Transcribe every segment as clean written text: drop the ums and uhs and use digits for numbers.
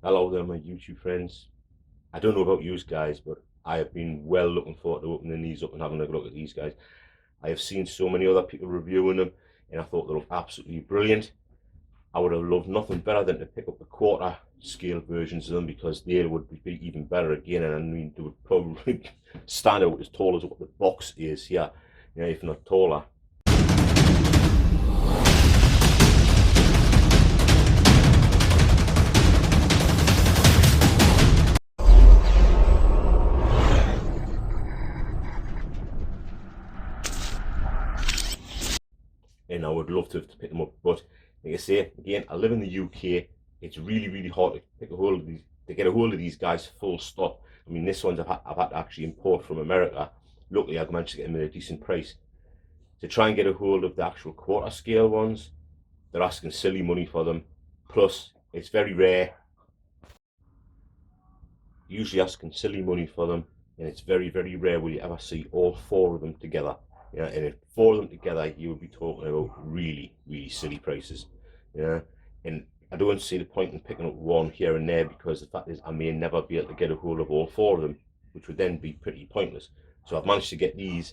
Hello there, my YouTube friends. I don't know about you guys, but I have been well looking forward to opening these up and having a look at these guys. I have seen so many other people reviewing them, and I thought they looked absolutely brilliant. I would have loved nothing better than to pick up the quarter scale versions of them because they would be even better again, and I mean they would probably stand out as tall as what the box is here, if not taller. And I would love to pick them up. But like I say, again, I live in the UK. It's really, really hard to pick a hold of these, to get a hold of these guys full stop. I mean, this one's I've had to actually import from America. Luckily, I managed to get them at a decent price. To try and get a hold of the actual quarter scale ones, they're asking silly money for them. Plus, it's very rare. Usually asking silly money for them, and it's very, very rare will you ever see all four of them together. Yeah, and if four of them together, you would be talking about really, really silly prices. Yeah, and I don't see the point in picking up one here and there because the fact is I may never be able to get a hold of all four of them, which would then be pretty pointless. So I've managed to get these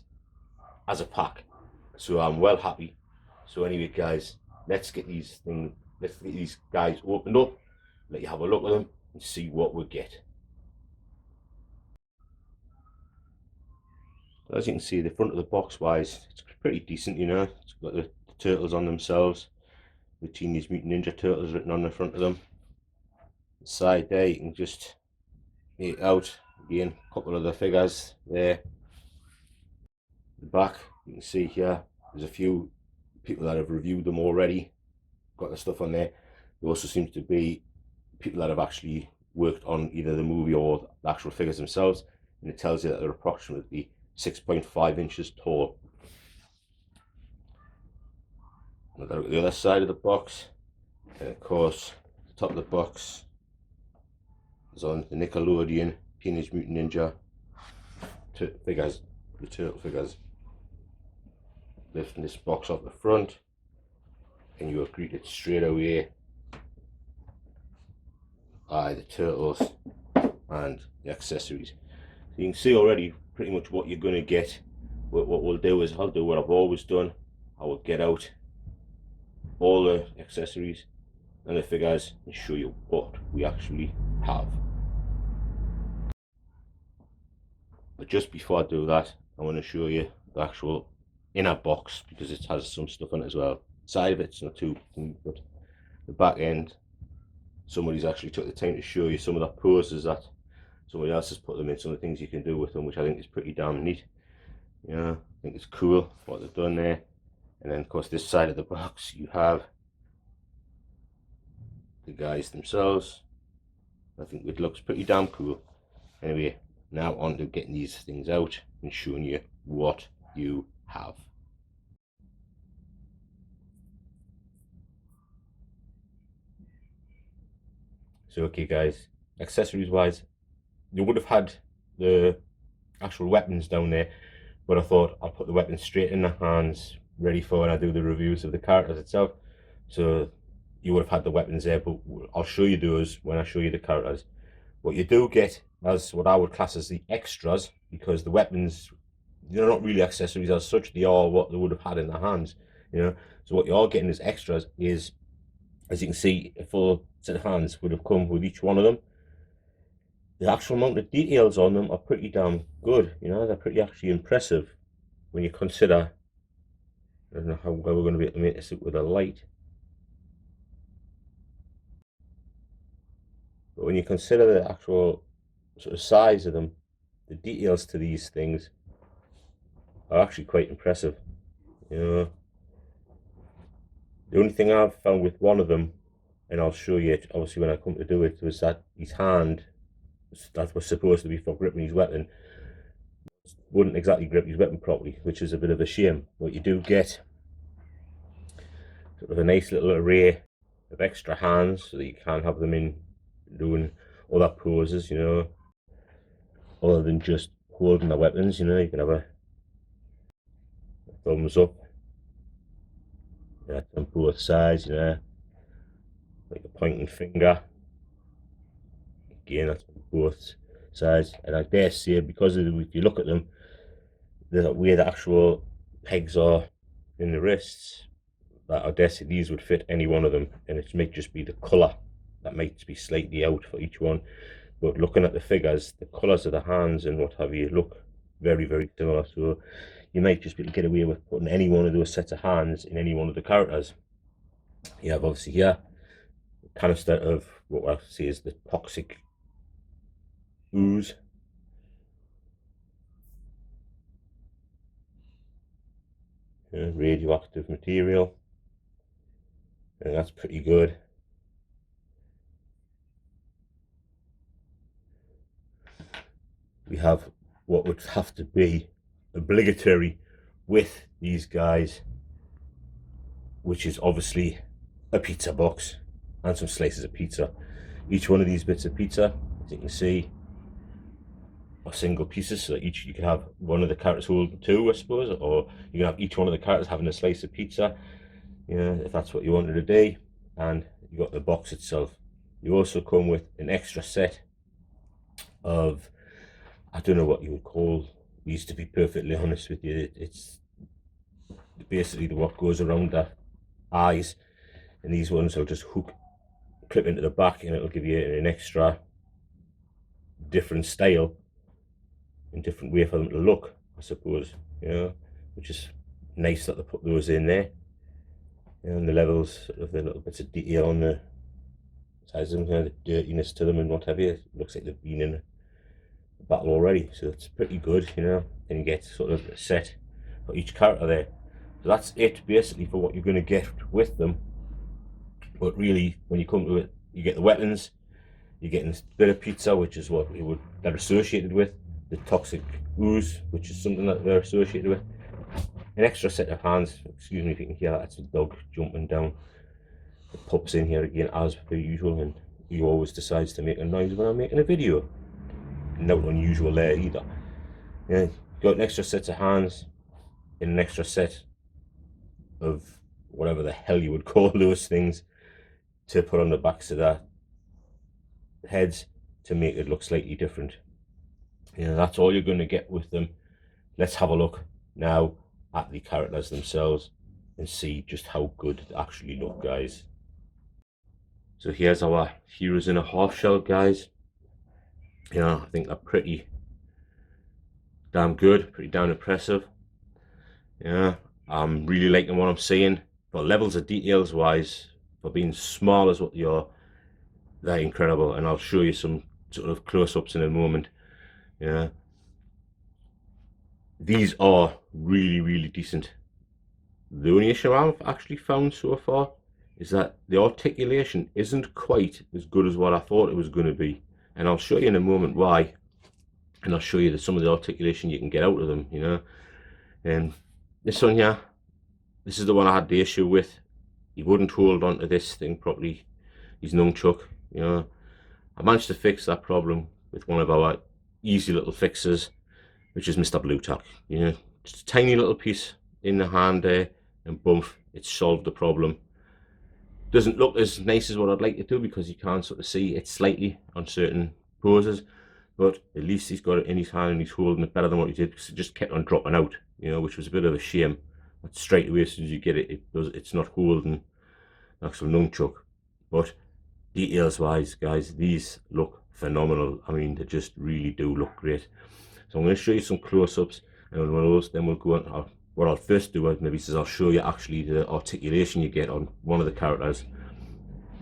as a pack, so I'm well happy. So anyway, guys, let's get these guys opened up, let you have a look at them and see what we get. As you can see, the front of the box wise, it's pretty decent, It's got the turtles on themselves, the Teenage Mutant Ninja Turtles written on the front of them. The side there, you can just make it out. Again, a couple of the figures there. The back, you can see here, there's a few people that have reviewed them already, got the stuff on there. There also seems to be people that have actually worked on either the movie or the actual figures themselves, and it tells you that they're approximately 6.5 inches tall. Look at the other side of the box, and of course, the top of the box is on the Nickelodeon Teenage Mutant Ninja figures, the turtle figures. Lifting this box off the front, and you are greeted straight away by the turtles and the accessories. So you can see already pretty much what you're going to get. What we'll do is I'll do what I've always done. I will get out all the accessories and the figures and show you what we actually have. But just before I do that, I want to show you the actual inner box because it has some stuff in it as well. Side of it's not too clean, but the back end, somebody's actually took the time to show you some of the poses that somebody else has put them in, some of the things you can do with them, which I think is pretty damn neat. I think it's cool what they've done there. And then of course this side of the box you have the guys themselves. I think it looks pretty damn cool. Anyway, now on to getting these things out and showing you what you have. So okay guys, accessories wise, you would have had the actual weapons down there, but I thought I'll put the weapons straight in the hands ready for when I do the reviews of the characters itself. So you would have had the weapons there, but I'll show you those when I show you the characters. What you do get as what I would class as the extras, because the weapons, they're not really accessories as such, they are what they would have had in their hands, So what you are getting as extras is, as you can see, a full set of hands would have come with each one of them. The actual amount of details on them are pretty damn good, they're pretty actually impressive when you consider, I don't know how well we're going to be able to make this with a light, but when you consider the actual sort of size of them, the details to these things are actually quite impressive. The only thing I've found with one of them, and I'll show you it obviously when I come to do it, was that his hand that was supposed to be for gripping his weapon wouldn't exactly grip his weapon properly, which is a bit of a shame. But you do get sort of a nice little array of extra hands so that you can have them in doing other poses, other than just holding the weapons. You can have a thumbs up, on both sides, like a pointing finger, again, that's both sides. And I dare say, because of if you look at them, the way the actual pegs are in the wrists, that I dare say these would fit any one of them, and it might just be the colour that might be slightly out for each one. But looking at the figures, the colours of the hands and what have you look very, very similar. So you might just be able to get away with putting any one of those sets of hands in any one of the characters. You have obviously here a canister of what I see is the toxic ooze. Radioactive material, and that's pretty good. We have what would have to be obligatory with these guys, which is obviously a pizza box and some slices of pizza. Each one of these bits of pizza, as you can see, are single pieces, so each you can have one of the characters hold two, I suppose, or you can have each one of the characters having a slice of pizza, you know, if that's what you wanted to do. And you got the box itself. You also come with an extra set of, I don't know what you would call these, to be perfectly honest with you. It's basically what goes around the eyes, and these ones will just clip into the back, and it'll give you an extra different style and different way for them to look, I suppose, you know, which is nice that they put those in there. And the levels of the little bits of detail on the sides of them, you know, the dirtiness to them and what have you. It looks like they've been in a battle already, so it's pretty good, you know. And you get sort of a set for each character there. So that's it basically for what you're going to get with them. But really, when you come to it, you get the weapons, you're getting a bit of pizza, which is what they're associated with, the toxic ooze, which is something that they're associated with, an extra set of hands. Excuse me if you can hear that, that's a dog jumping down. The pup's in here again as per usual, and he always decides to make a noise when I'm making a video. Not unusual there either. Yeah, got an extra set of hands and an extra set of whatever the hell you would call those things to put on the backs of their heads to make it look slightly different. You know, that's all you're going to get with them. Let's have a look now at the characters themselves and see just how good they actually look, guys. So here's our heroes in a half shell, guys. You know, I think they're pretty damn good, pretty damn impressive. Yeah, I'm really liking what I'm seeing. For levels of details wise, for being small as what they are, they're incredible. And I'll show you some sort of close-ups in a moment. Yeah, these are really, really decent. The only issue I've actually found so far is that the articulation isn't quite as good as what I thought it was going to be. And I'll show you in a moment why. And I'll show you some of the articulation you can get out of them, you know. And this one here, this is the one I had the issue with. He wouldn't hold on to this thing properly, his nunchuck, you know. I managed to fix that problem with one of our easy little fixes, which is Mr. Blue Tack. You know, just a tiny little piece in the hand there, and boom, it's solved the problem. Doesn't look as nice as what I'd like it to, because you can't sort of see it slightly on certain poses, but at least he's got it in his hand and he's holding it better than what he did, because it just kept on dropping out, you know, which was a bit of a shame. But straight away, as soon as you get it, it's not holding the actual nunchuck. But details wise, guys, these look phenomenal. I mean, they just really do look great. So I'm going to show you some close-ups, and one of those, then we'll go on. What I'll first do maybe is I'll show you actually the articulation you get on one of the characters,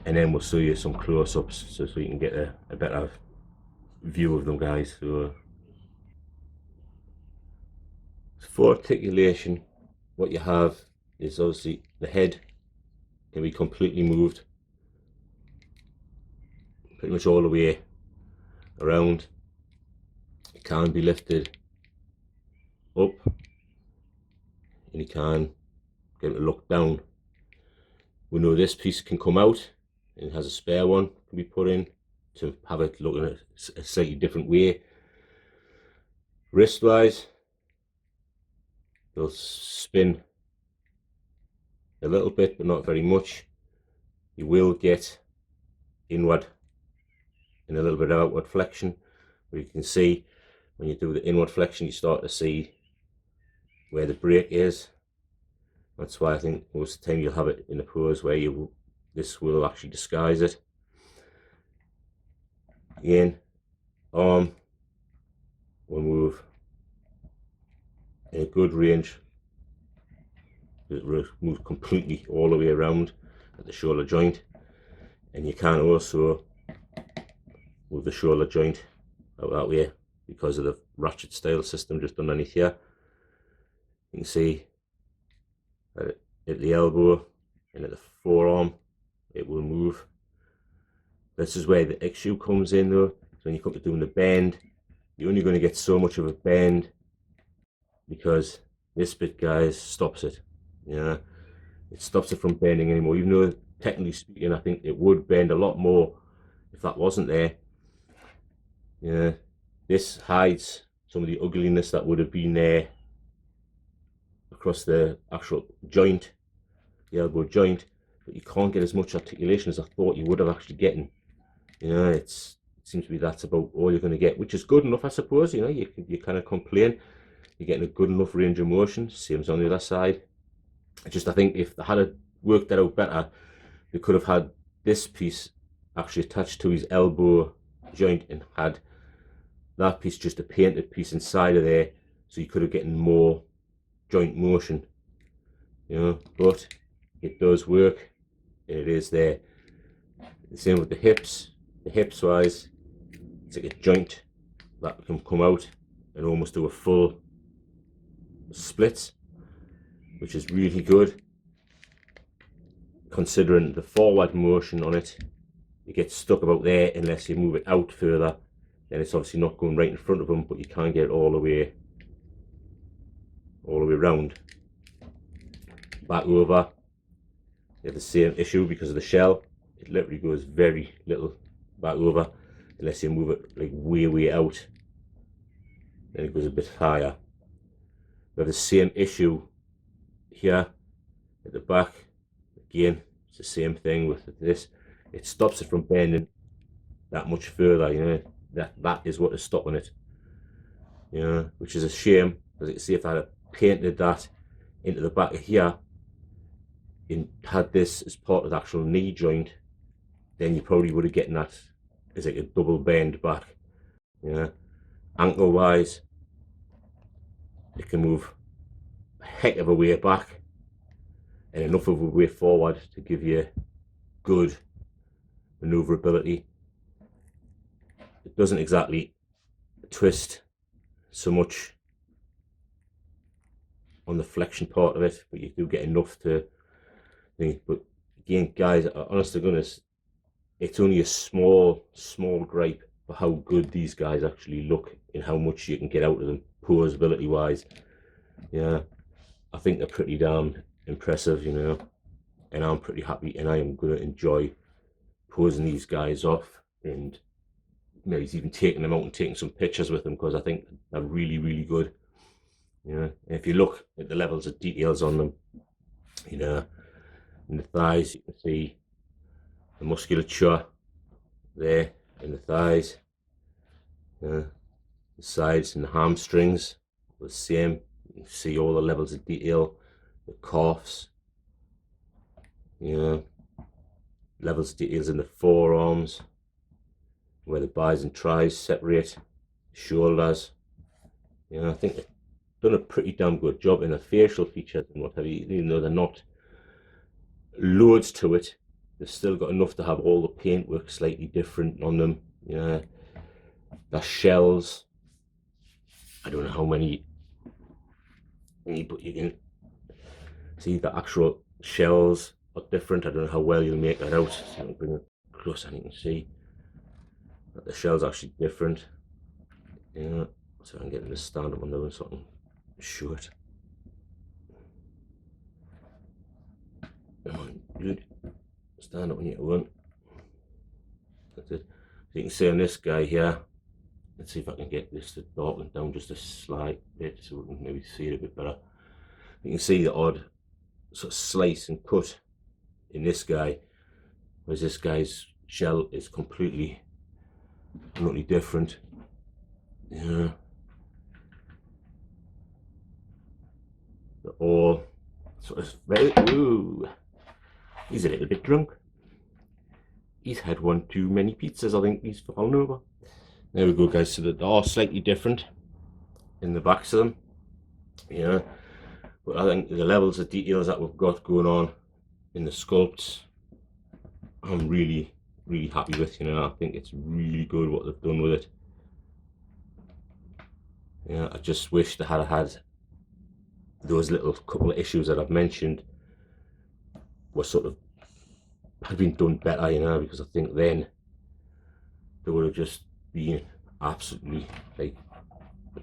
and then we'll show you some close-ups so you can get a better view of them, guys. So for articulation, what you have is obviously the head can be completely moved pretty much all the way around. It can be lifted up, and you can get it to look down. We know this piece can come out, and it has a spare one can be put in to have it look in a slightly different way. Wrist wise, they'll spin a little bit, but not very much. You will get inward and a little bit of outward flexion, where you can see when you do the inward flexion you start to see where the break is. That's why I think most of the time you'll have it in a pose where this will actually disguise it. Again, arm will move in a good range. It moves completely all the way around at the shoulder joint, and you can also move the shoulder joint out that way because of the ratchet style system just underneath here. You can see that at the elbow and at the forearm it will move. This is where the issue comes in though. So when you come to doing the bend, you're only going to get so much of a bend because this bit, guys, stops it. Yeah, it stops it from bending anymore, even though technically speaking I think it would bend a lot more if that wasn't there. Yeah, this hides some of the ugliness that would have been there across the actual joint, the elbow joint, but you can't get as much articulation as I thought you would have actually getting. You know, it seems to be that's about all you're going to get, which is good enough, I suppose. You know, you kind of complain you're getting a good enough range of motion. Same as on the other side. I think if they had worked that out better, they could have had this piece actually attached to his elbow joint and had that piece just a painted piece inside of there, so you could have gotten more joint motion. You know, but it does work and it is there. The same with the hips. The hips wise, it's like a joint that can come out and almost do a full split, which is really good considering the forward motion on it. You get stuck about there unless you move it out further, then it's obviously not going right in front of them, but you can't get it all the way around. Back over, you have the same issue because of the shell. It literally goes very little back over unless you move it like way out, then it goes a bit higher. We have the same issue here at the back. Again, it's the same thing with this. It stops it from bending that much further. You know, that is what is stopping it. You know, which is a shame, because you can see if I had painted that into the back of here and had this as part of the actual knee joint, then you probably would have gotten that as like a double bend back. You know, ankle wise, it can move a heck of a way back and enough of a way forward to give you good maneuverability. It doesn't exactly twist so much on the flexion part of it, but you do get enough to think. But again, guys, honest to goodness, it's only a small gripe for how good these guys actually look and how much you can get out of them posability wise. Yeah, I think they're pretty damn impressive, you know, and I'm pretty happy, and I am going to enjoy posing these guys off, and maybe even taking them out and taking some pictures with them, because I think they're really good. You know, and if you look at the levels of details on them, you know, in the thighs you can see the musculature there in the thighs. The sides and the hamstrings the same. You can see all the levels of detail, the calves, you know, levels of details in the forearms where the bis and tris separate, shoulders. You know, I think they've done a pretty damn good job in the facial features and what have you. Even though they're not loads to it, they've still got enough to have all the paintwork slightly different on them. You know, the shells, I don't know how many, but you can see the actual shells are different. I don't know how well you'll make that out. So I'll bring it close and you can see that the shell's actually different. You know, so I can get them to stand up on those so I can show it. Come on, good. Stand up when you want. That's it. So you can see on this guy here, let's see if I can get this to darken down just a slight bit so we can maybe see it a bit better. You can see the odd sort of slice and cut in this guy, whereas this guy's shell is completely Nothing different. Yeah. They're all sort of very, ooh, he's a little bit drunk. He's had one too many pizzas, I think he's fallen over. There we go, guys, so they are slightly different in the backs of them. Yeah, but I think the levels of details that we've got going on in the sculpts, I'm really happy with. You know, I think it's really good what they've done with it. Yeah, I just wish they had those little couple of issues that I've mentioned were sort of had been done better, you know, because I think then they would have just been absolutely like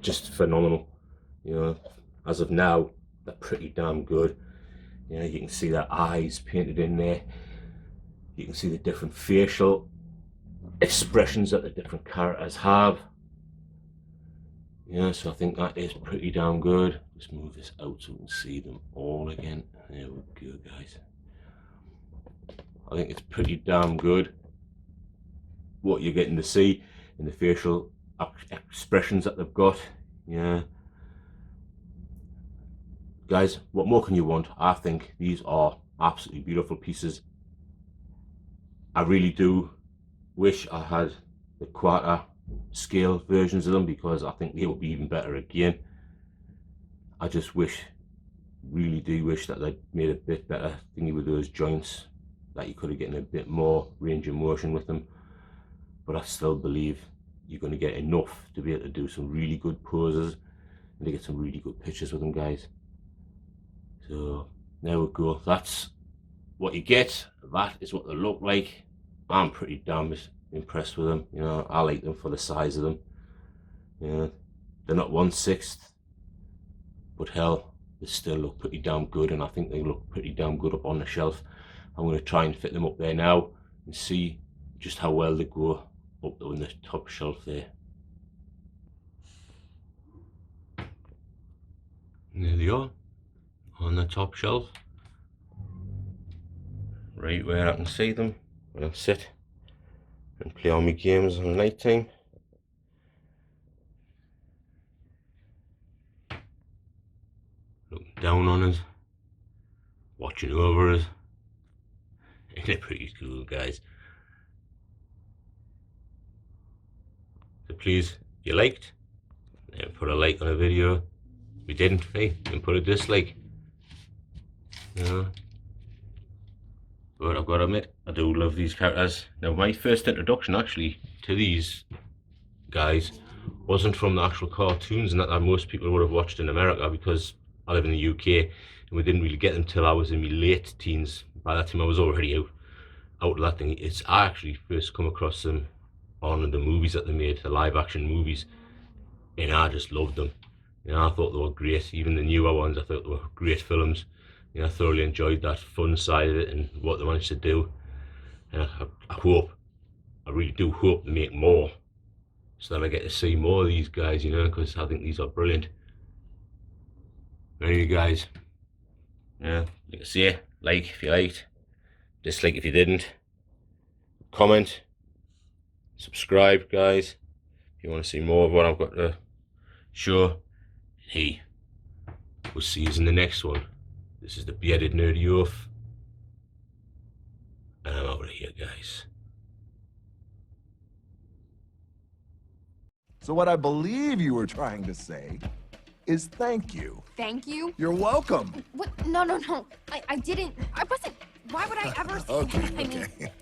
just phenomenal. You know, as of now, they're pretty damn good. You know, you can see their eyes painted in there. You can see the different facial expressions that the different characters have. Yeah, so I think that is pretty damn good. Let's move this out so we can see them all again. There we go, guys. I think it's pretty damn good what you're getting to see in the facial expressions that they've got. Yeah. Guys, what more can you want? I think these are absolutely beautiful pieces. I really do wish I had the quarter scale versions of them, because I think they would be even better again. I just wish, really do wish that they'd made a bit better thingy with those joints, that you could have gotten a bit more range of motion with them. But I still believe you're going to get enough to be able to do some really good poses and to get some really good pictures with them, guys. So there we go. That's what you get. That is what they look like. I'm pretty damn impressed with them. You know, I like them for the size of them. You know, they're not 1/6, but hell, they still look pretty damn good, and I think they look pretty damn good up on the shelf. I'm going to try and fit them up there now and see just how well they go up on the top shelf there. And there they are on the top shelf, right where I can see them when I sit and play all my games on night time. Looking down on us, watching over us. Isn't it pretty cool, guys? So please, if you liked, put a like on the video. If you didn't, hey, then put a dislike. You know? But I've got to admit, I do love these characters. Now, my first introduction actually to these guys wasn't from the actual cartoons and that most people would have watched in America, because I live in the UK and we didn't really get them till I was in my late teens. By that time I was already out of that thing. I actually first come across them on the movies that they made, the live action movies, and I just loved them. You know, I thought they were great. Even the newer ones, I thought they were great films. You know, I thoroughly enjoyed that fun side of it and what they managed to do. And I really do hope they make more, so that I get to see more of these guys, you know, because I think these are brilliant. Anyway, guys, yeah, like I say, like if you liked, dislike if you didn't, comment, subscribe, guys, if you want to see more of what I've got to show. Hey, we'll see you in the next one. This is the Bearded Nerdy Oaf, and I'm out of here, guys. So what I believe you were trying to say is thank you. Thank you? You're welcome. What? No. I didn't. I wasn't. Why would I ever say that? I mean, Okay.